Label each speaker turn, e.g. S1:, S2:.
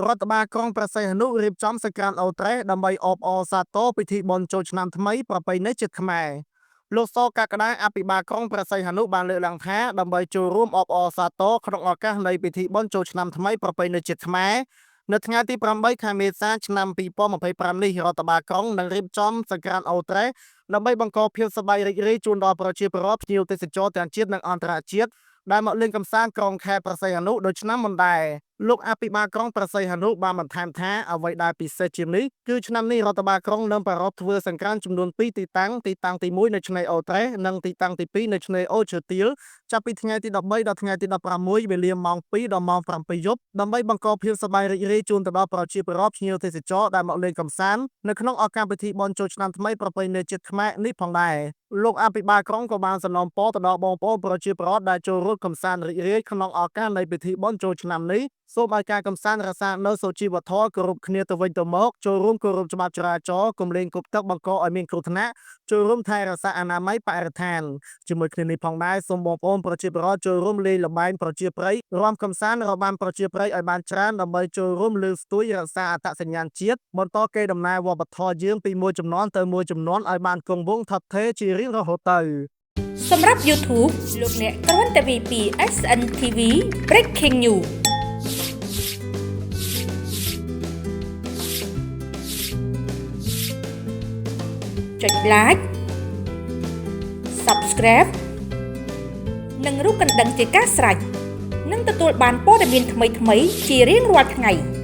S1: រដ្ឋបាលក្រុងព្រះសីហនុរៀបចំសង្ក្រាន្តអូត្រេសដើម្បីអបអរសាទរពិធីបុណ្យចូលឆ្នាំថ្មីប្រពៃណីជាតិខ្មែរលោកសកក្កដាអភិបាលក្រុងព្រះសីហនុបានលើកឡើងថាដើម្បីចូលរួមអបអរសាទរក្នុងឱកាសនៃពិធីបុណ្យចូលឆ្នាំថ្មីប្រពៃណីជាតិខ្មែរនៅថ្ងៃទី8ខែមេសាឆ្នាំ2025នេះរដ្ឋបាលក្រុងនឹងរៀបចំសង្ក្រាន្តអូត្រេសដើម្បីបង្កភាពសប្បាយរីករាយជូនដល់ប្រជាពលរដ្ឋភ្ញៀវទេសចរទាំងជាតិនិងអន្តរជាតិដែលមកលេងកម្សាន្តក្រុងខេត្តព្រះសីហនុដូចឆ្នាំមុនដែរលោកអភិបាលក្រុងព្រះសីហនុបានបន្ថែមថាអ្វីដែលពិសេសជាងនេះគឺឆ្នាំនេះរដ្ឋបាលក្រុងនឹងប្រារព្ធធ្វើសង្ក្រាន្តចំនួន2ទីតាំងទី1នៅឆ្នេរអូត្រេសនិងទីតាំងទី2នៅឆ្នេរអូឈើទាលចាប់ពីថ្ងៃទី13ដល់ថ្ងៃទី16វេលាម៉ោង2ដល់ម៉ោង7យប់ដើម្បីបង្កភាពសប្បាយរីករាយជូនទៅដល់ប្រជាពលរដ្ឋភ្ញៀវទេសចរដែលមកលេងកម្សាន្តនៅក្នុងឱកាសពិធីបុណ្យចូលឆ្នាំថ្មីប្រពៃណីជាតិខ្មែរនេះផងដែរលោកអភិបាលក្រុងក៏បានសំណូមពរទៅដល់បងប្អូនប្រជាពលរដ្ឋដែលចូលរួមកម្សាន្តរីករាយក្នុងឱកាសនៃពិធីបុណ្យចូលឆ្នាំនេះសូមឲ្យការកម្សាន្តរក្សានូវសុជីវធម៌គោរពគ្នាទៅវិញទៅមកចូលរួមគោរពច្បាប់ចរាចរណ៍កុំលេងគប់ទឹកបង្កឲ្យមានគ្រោះថ្នាក់ចូលរួមថែរក្សាអនាម័យបរិស្ថានជាមួយគ្នានេះផងដែរសូមបងប្អូនប្រជាពលរដ្ឋចូលរួមលេងល្បែងប្រជាប្រិយរាំកម្សាន្តរបាំប្រជាប្រិយឲ្យបានច្រើនដើម្បីចូលរួមលើកស្ទួយរក្សាអត្តសញ្ញាណជាតិបន្តកេរដំណែលវប្បធម៌យើងពីមួយជំនាន់ទៅមួយជំនាន់ឲ្យបានគង់វង្សថប់ថេរជារៀងរហូតទៅ
S2: សម្រាប់ YouTube លោកអ្នកគ្រាន់តែវាយពី SNTV Breaking Newsចុច Like Subscribe និងរូបកណ្ដឹងជាការស្រេចនឹងទទួលបានព័ត៌មានថ្មីៗជារៀងរាល់ថ្ងៃ